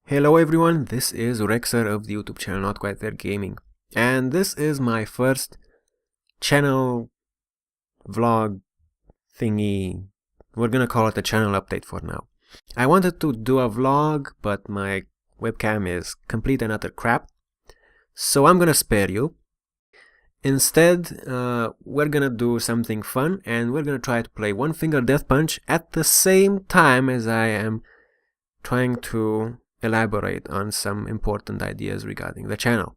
Hello everyone, this is Rexer of the YouTube channel NotQuiteThereGaming, and this is my first channel vlog thingy. We're gonna call it a channel update for now. I wanted to do a vlog, but my webcam is complete and utter crap, so I'm gonna spare you. Instead, we're gonna do something fun, and we're gonna try to play One Finger Death Punch at the same time as I am trying to elaborate on some important ideas regarding the channel.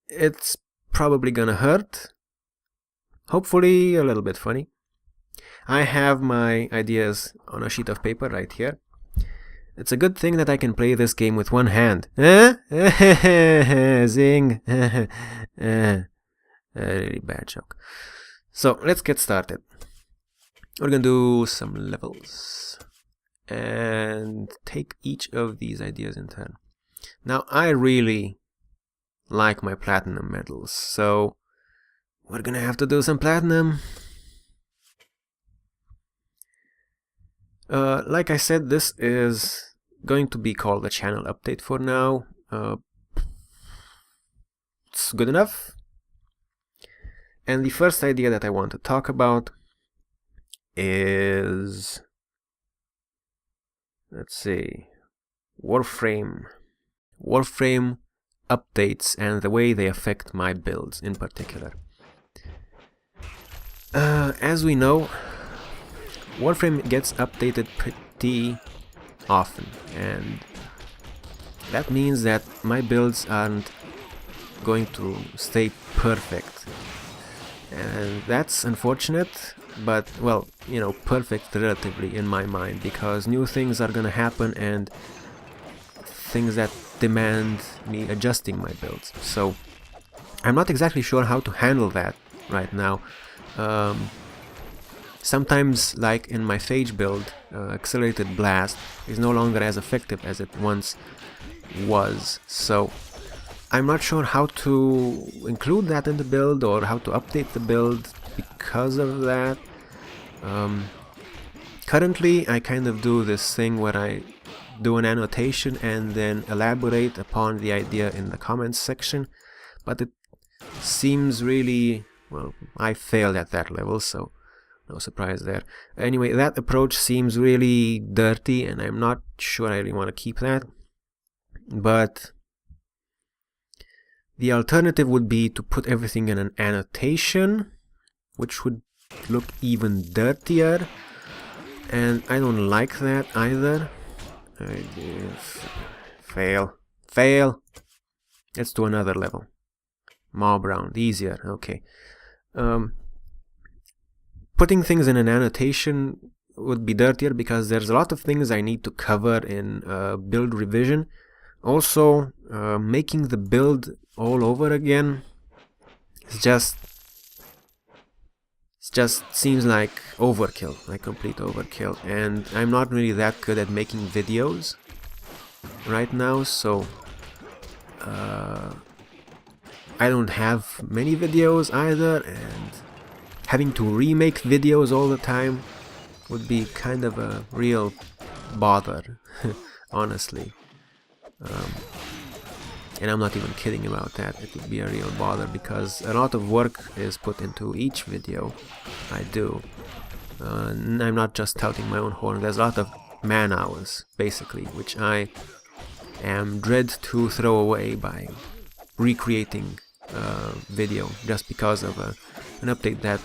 It's probably gonna hurt, hopefully a little bit funny. I have my ideas on a sheet of paper right here. It's a good thing that I can play this game with one hand. Zing. Really bad joke. So let's get started. We're gonna do some levels and take each of these ideas in turn. Now, I really like my platinum medals, so we're gonna have to do some platinum. Like I said, this is going to be called a channel update for now. It's good enough. And the first idea that I want to talk about is, let's see, Warframe updates and the way they affect my builds in particular. As we know, Warframe gets updated pretty often, and that means that my builds aren't going to stay perfect, and that's unfortunate. But, well, you know, perfect relatively in my mind, because new things are gonna happen and things that demand me adjusting my builds. So I'm not exactly sure how to handle that right now. Sometimes, like in my Phage build, Accelerated Blast is no longer as effective as it once was. So I'm not sure how to include that in the build or how to update the build because of that. Currently, I kind of do this thing where I do an annotation and then elaborate upon the idea in the comments section, but it seems really, well, I failed at that level, so no surprise there. Anyway, that approach seems really dirty, and I'm not sure I really want to keep that. But the alternative would be to put everything in an annotation, which would look even dirtier, and I don't like that either. Fail. Let's do another level. Mob round, easier. Okay. Putting things in an annotation would be dirtier because there's a lot of things I need to cover in build revision. Also, making the build all over again is just seems like overkill, like complete overkill, and I'm not really that good at making videos right now, so I don't have many videos either, and having to remake videos all the time would be kind of a real bother, honestly. And I'm not even kidding about that. It would be a real bother because a lot of work is put into each video I do. I'm not just touting my own horn. There's a lot of man hours, basically, which I am dread to throw away by recreating video just because of an update that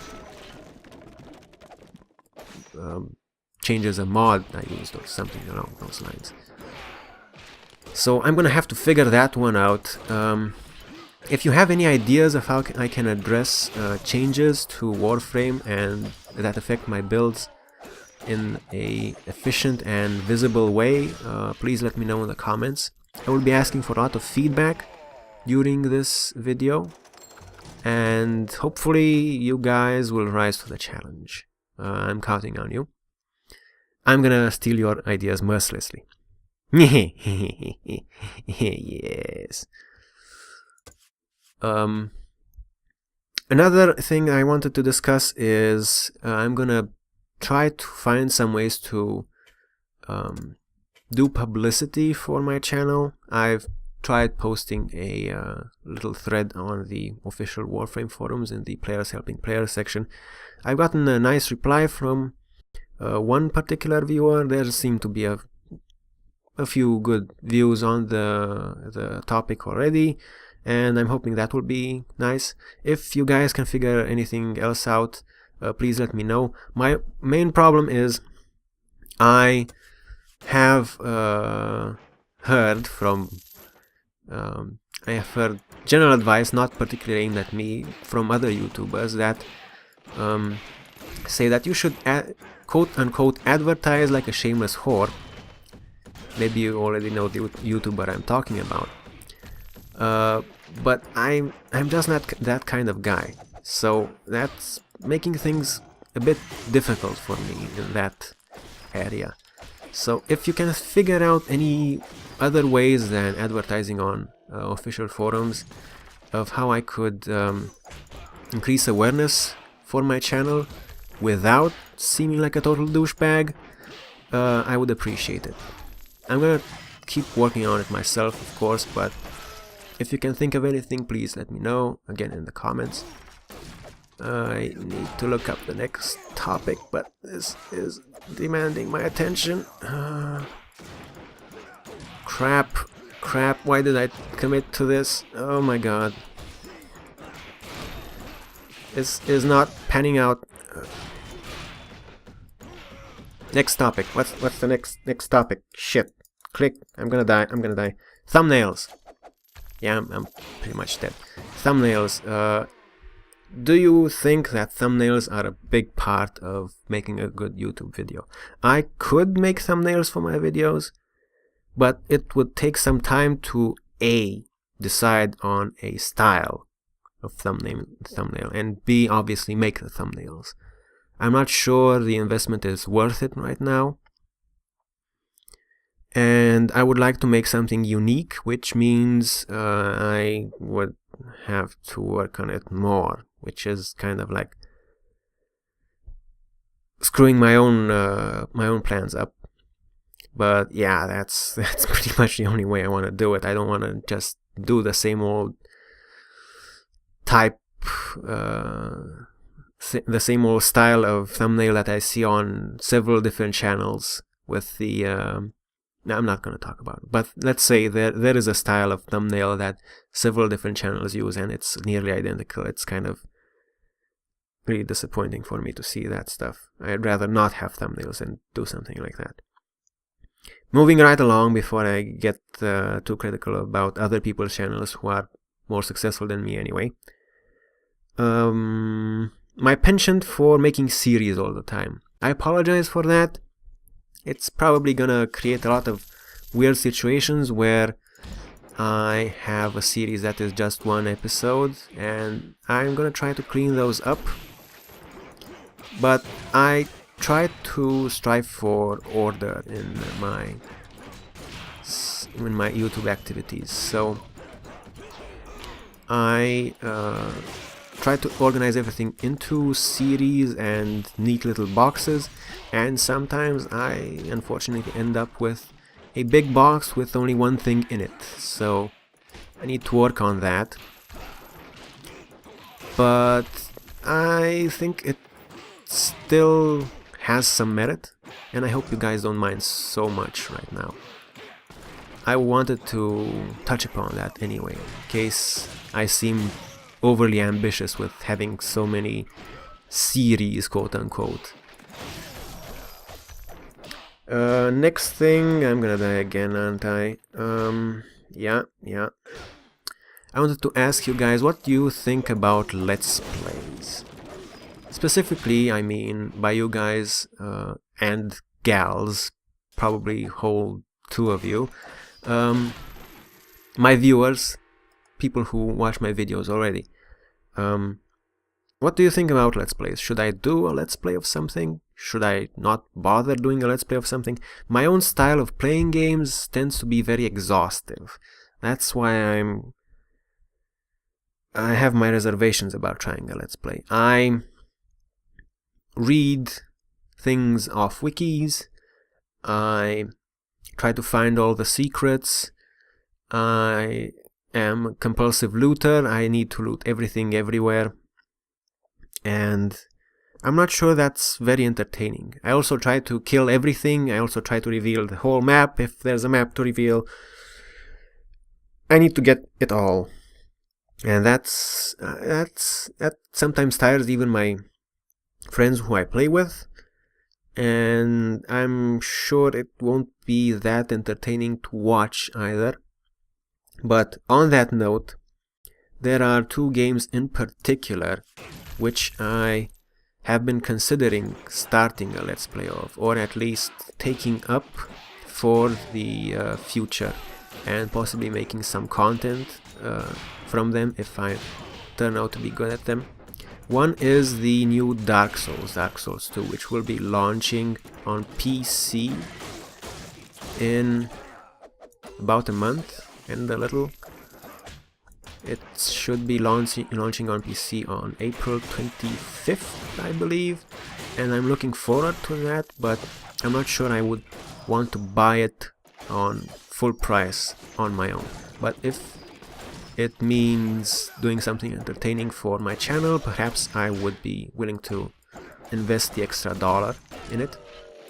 changes a mod I used or something along those lines. So I'm gonna have to figure that one out. If you have any ideas of how I can address changes to Warframe and that affect my builds in a efficient and visible way, please let me know in the comments. I will be asking for a lot of feedback during this video, and hopefully you guys will rise to the challenge. I'm counting on you. I'm gonna steal your ideas mercilessly. Yes. Another thing I wanted to discuss is I'm gonna try to find some ways to do publicity for my channel. I've tried posting a little thread on the official Warframe forums in the Players Helping Players section. I've gotten a nice reply from one particular viewer. There seemed to be a few good views on the topic already, and I'm hoping that will be nice. If you guys can figure anything else out, please let me know. My main problem is I have heard general advice, not particularly aimed at me, from other YouTubers that say that you should quote-unquote advertise like a shameless whore. Maybe you already know the YouTuber I'm talking about. But I'm just not that kind of guy. So that's making things a bit difficult for me in that area. So if you can figure out any other ways than advertising on official forums of how I could increase awareness for my channel without seeming like a total douchebag, I would appreciate it. I'm gonna keep working on it myself, of course, but if you can think of anything, please let me know, again in the comments. I need to look up the next topic, but this is demanding my attention. Crap, why did I commit to this? Oh my god. This is not panning out. Next topic. What's the next topic? Shit. Click. I'm gonna die. Thumbnails. Yeah, I'm pretty much dead. Thumbnails. Do you think that thumbnails are a big part of making a good YouTube video? I could make thumbnails for my videos, but it would take some time to A, decide on a style of thumbnail, and B, obviously make the thumbnails. I'm not sure the investment is worth it right now. And I would like to make something unique, which means I would have to work on it more, which is kind of like screwing my own plans up. But yeah, that's pretty much the only way I want to do it. I don't want to just do the same old type, the same old style of thumbnail that I see on several different channels with the no, I'm not going to talk about it, but let's say there is a style of thumbnail that several different channels use, and it's nearly identical. It's kind of really disappointing for me to see that stuff. I'd rather not have thumbnails and do something like that. Moving right along before I get too critical about other people's channels who are more successful than me anyway. My penchant for making series all the time. I apologize for that. It's probably gonna create a lot of weird situations where I have a series that is just one episode, and I'm gonna try to clean those up. But I try to strive for order in my YouTube activities. So I try to organize everything into series and neat little boxes, and sometimes I unfortunately end up with a big box with only one thing in it, so I need to work on that. But I think it still has some merit, and I hope you guys don't mind so much right now. I wanted to touch upon that anyway, in case I seem overly ambitious with having so many series, quote-unquote. Next thing, I'm gonna die again, aren't I? Yeah. I wanted to ask you guys, what do you think about Let's Plays? Specifically, I mean, by you guys and gals, probably whole two of you, my viewers, people who watch my videos already. What do you think about Let's Plays? Should I do a Let's Play of something? Should I not bother doing a Let's Play of something? My own style of playing games tends to be very exhaustive. That's why I have my reservations about trying a Let's Play. I read things off wikis. I try to find all the secrets. I am a compulsive looter. I need to loot everything everywhere. And I'm not sure that's very entertaining. I also try to kill everything. I also try to reveal the whole map if there's a map to reveal. I need to get it all. And that sometimes tires even my friends who I play with. And I'm sure it won't be that entertaining to watch either. But on that note, there are two games in particular which I have been considering starting a Let's Play of, or at least taking up for the future, and possibly making some content from them if I turn out to be good at them. One is the new Dark Souls 2, which will be launching on PC in about a month and a little. It should be launching on PC on April 25th, I believe, and I'm looking forward to that, but I'm not sure I would want to buy it on full price on my own. But if it means doing something entertaining for my channel, perhaps I would be willing to invest the extra $1 in it,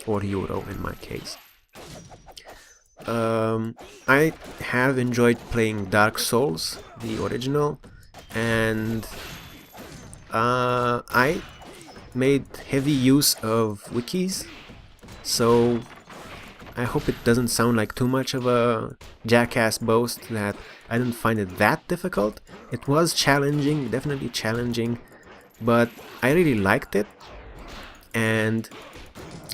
or euro in my case. I have enjoyed playing Dark Souls, the original, and I made heavy use of wikis, so I hope it doesn't sound like too much of a jackass boast that I didn't find it that difficult. It was challenging, definitely challenging, but I really liked it, and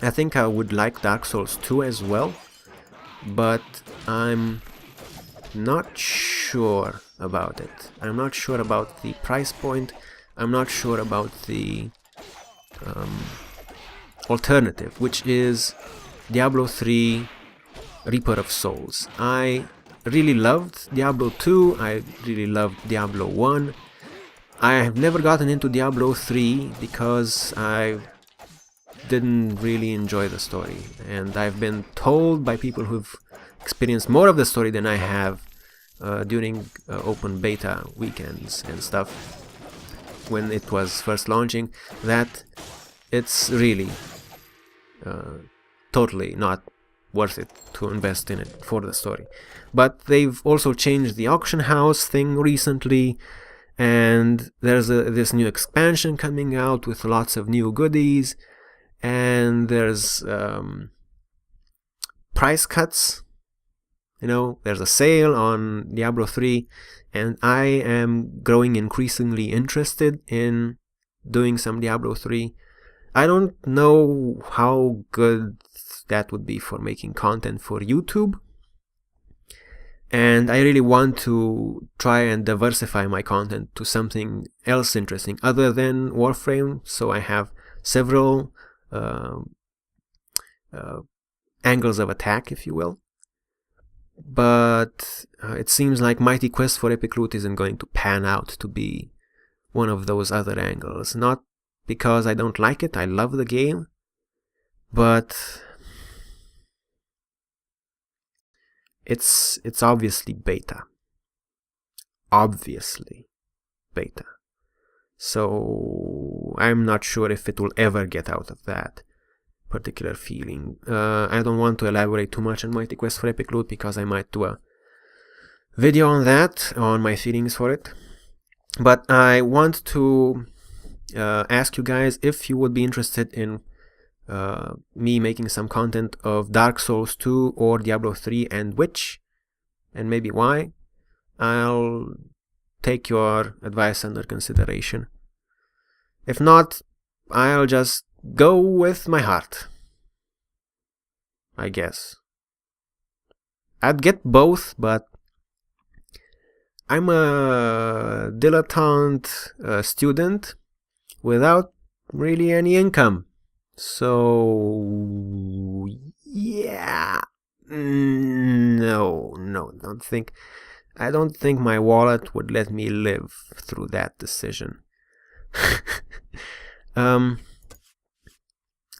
I think I would like Dark Souls 2 as well, but I'm not sure about it. I'm not sure about the price point. I'm not sure about the alternative, which is Diablo 3 Reaper of Souls. I really loved Diablo 2, I really loved Diablo 1. I have never gotten into Diablo 3 because I didn't really enjoy the story, and I've been told by people who've experienced more of the story than I have during open beta weekends and stuff when it was first launching, that it's really totally not worth it to invest in it for the story. But they've also changed the auction house thing recently, and there's this new expansion coming out with lots of new goodies, and there's price cuts. You know, there's a sale on Diablo 3, and I am growing increasingly interested in doing some Diablo 3. I don't know how good that would be for making content for YouTube, and I really want to try and diversify my content to something else interesting other than Warframe, so I have several angles of attack, if you will. But it seems like Mighty Quest for Epic Loot isn't going to pan out to be one of those other angles. Not because I don't like it, I love the game, but it's obviously beta. Obviously beta. So I'm not sure if it will ever get out of that particular feeling. I don't want to elaborate too much on Mighty Quest for Epic Loot because I might do a video on that, on my feelings for it. But I want to ask you guys if you would be interested in me making some content of Dark Souls 2 or Diablo 3, and which, and maybe why. I'll take your advice under consideration. If not, I'll just go with my heart, I guess. I'd get both, but I'm a dilettante student without really any income. So yeah, no, I don't think my wallet would let me live through that decision.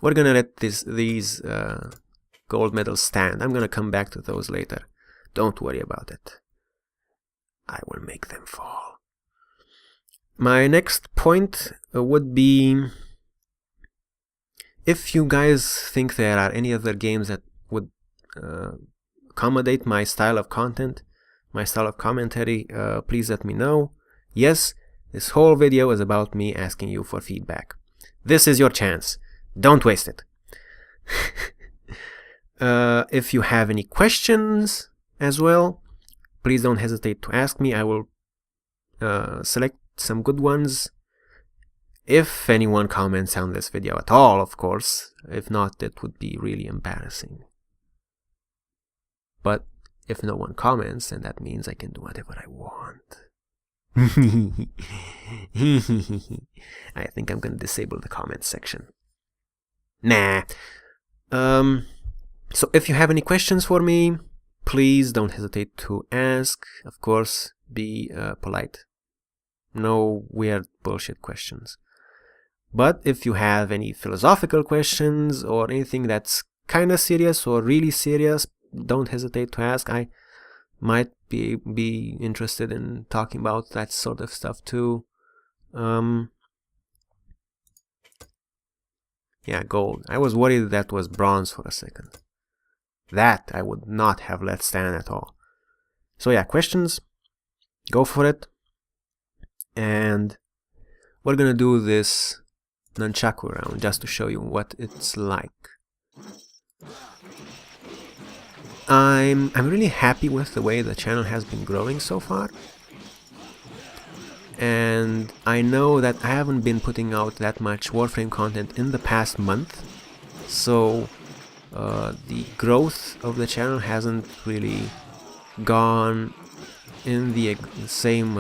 We're gonna let these gold medal stand. I'm gonna come back to those later. Don't worry about it. I will make them fall. My next point would be, if you guys think there are any other games that would accommodate my style of content, my style of commentary, please let me know. Yes, this whole video is about me asking you for feedback. This is your chance. Don't waste it. If you have any questions as well, please don't hesitate to ask me. I will select some good ones. If anyone comments on this video at all, of course. If not, it would be really embarrassing. But if no one comments, then that means I can do whatever I want. I think I'm gonna disable the comments section. Nah. So if you have any questions for me, please don't hesitate to ask. Of course, be polite. No weird bullshit questions. But if you have any philosophical questions or anything that's kind of serious or really serious, don't hesitate to ask. I might be interested in talking about that sort of stuff too. Yeah, gold. I was worried that was bronze for a second. That I would not have let stand at all. So yeah, questions, go for it. And we're gonna do this nunchaku round just to show you what it's like. I'm really happy with the way the channel has been growing so far. And I know that I haven't been putting out that much Warframe content in the past month. So the growth of the channel hasn't really gone in the same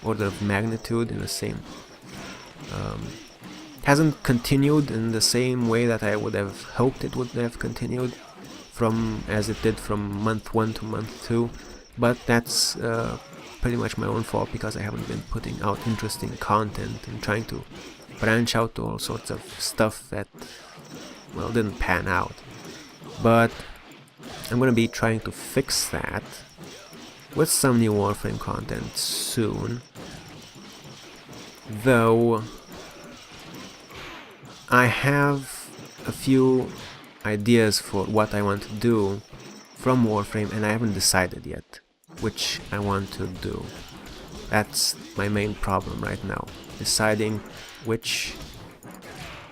order of magnitude, in the same hasn't continued in the same way that I would have hoped it would have continued as it did from month 1 to month 2, but that's pretty much my own fault because I haven't been putting out interesting content and trying to branch out to all sorts of stuff that, well, didn't pan out. But I'm gonna be trying to fix that with some new Warframe content soon, though I have a few ideas for what I want to do from Warframe, and I haven't decided yet which I want to do. That's my main problem right now, deciding which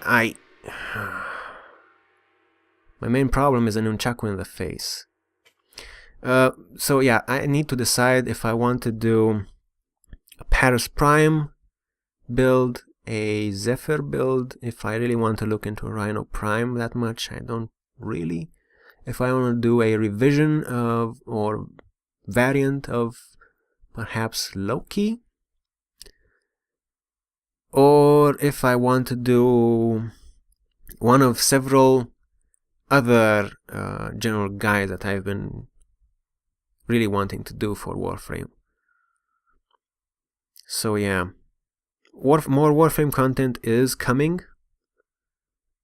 my main problem is a nunchaku in the face. So yeah, I need to decide if I want to do a Paris Prime build, a Zephyr build, if I really want to look into Rhino Prime that much. I don't really. If I want to do a revision of or variant of perhaps Loki, or if I want to do one of several other general guides that I've been really wanting to do for Warframe. So yeah, more Warframe content is coming.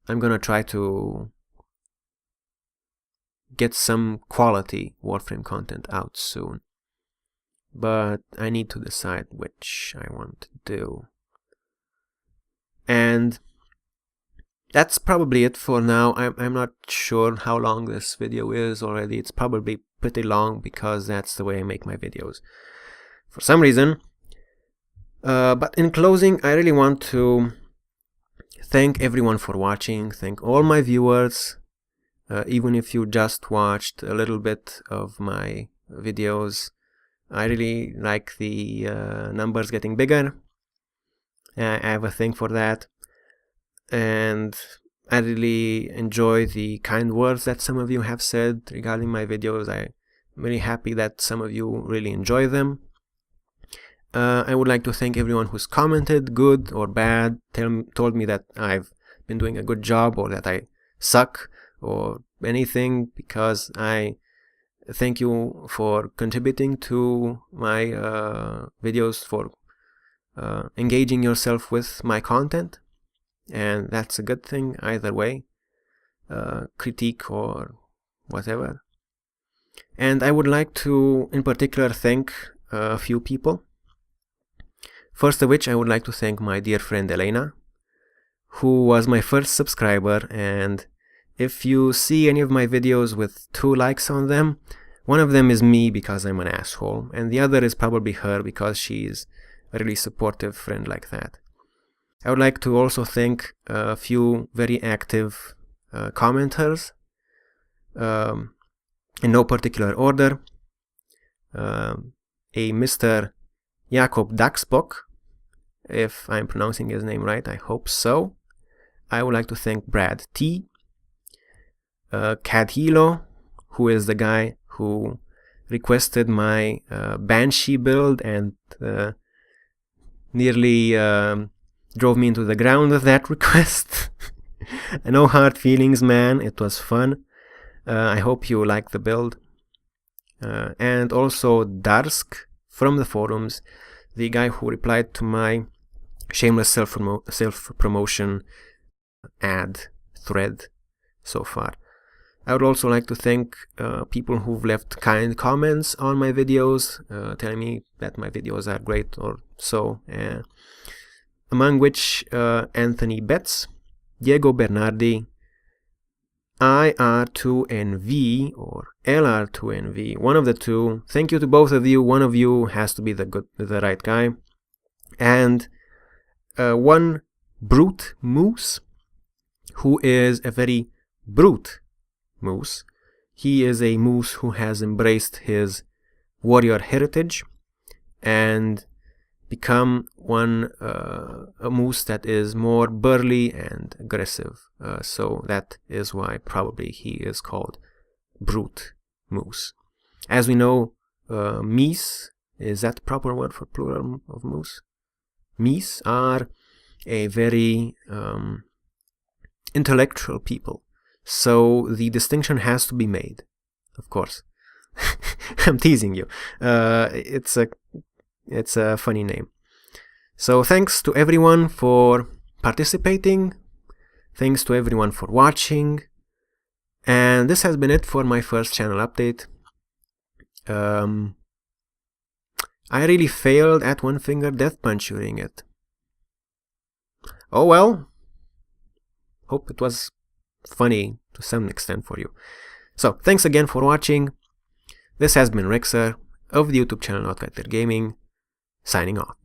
I'm gonna try to get some quality Warframe content out soon, but I need to decide which I want to do. And that's probably it for now. I'm not sure how long this video is already. It's probably pretty long because that's the way I make my videos for some reason. But in closing, I really want to thank everyone for watching, thank all my viewers, even if you just watched a little bit of my videos. I really like the numbers getting bigger. I have a thing for that, and I really enjoy the kind words that some of you have said regarding my videos. I'm really happy that some of you really enjoy them. I would like to thank everyone who's commented, good or bad, told me that I've been doing a good job or that I suck or anything, because I thank you for contributing to my videos, for engaging yourself with my content, and that's a good thing either way, critique or whatever. And I would like to, in particular, thank a few people. First of which, I would like to thank my dear friend Elena, who was my first subscriber, and if you see any of my videos with 2 likes on them, one of them is me because I'm an asshole, and the other is probably her because she's a really supportive friend like that. I would like to also thank a few very active commenters, in no particular order. A Mr. Jakob Daxbock, if I'm pronouncing his name right, I hope so. I would like to thank Brad T, Cadhilo, who is the guy who requested my Banshee build and nearly drove me into the ground with that request. No hard feelings, man, it was fun. I hope you like the build. And also Darsk from the forums, the guy who replied to my shameless self-promotion ad thread so far. I would also like to thank people who've left kind comments on my videos, telling me that my videos are great or so, among which Anthony Betts, Diego Bernardi, IR2NV or LR2NV, one of the two. Thank you to both of you. One of you has to be the right guy. And one Brute Moose, who is a very brute moose. He is a moose who has embraced his warrior heritage and become a moose that is more burly and aggressive. So that is why probably he is called Brute Moose. As we know, meese, is that the proper word for plural of moose? Meese are a very intellectual people. So the distinction has to be made, of course. I'm teasing you. It's a funny name. So thanks to everyone for participating. Thanks to everyone for watching. And this has been it for my first channel update. I really failed at one finger death punching it. Oh well. Hope it was funny to some extent for you. So thanks again for watching. This has been Rexer of the YouTube channel NotQuiteThereGaming, signing off.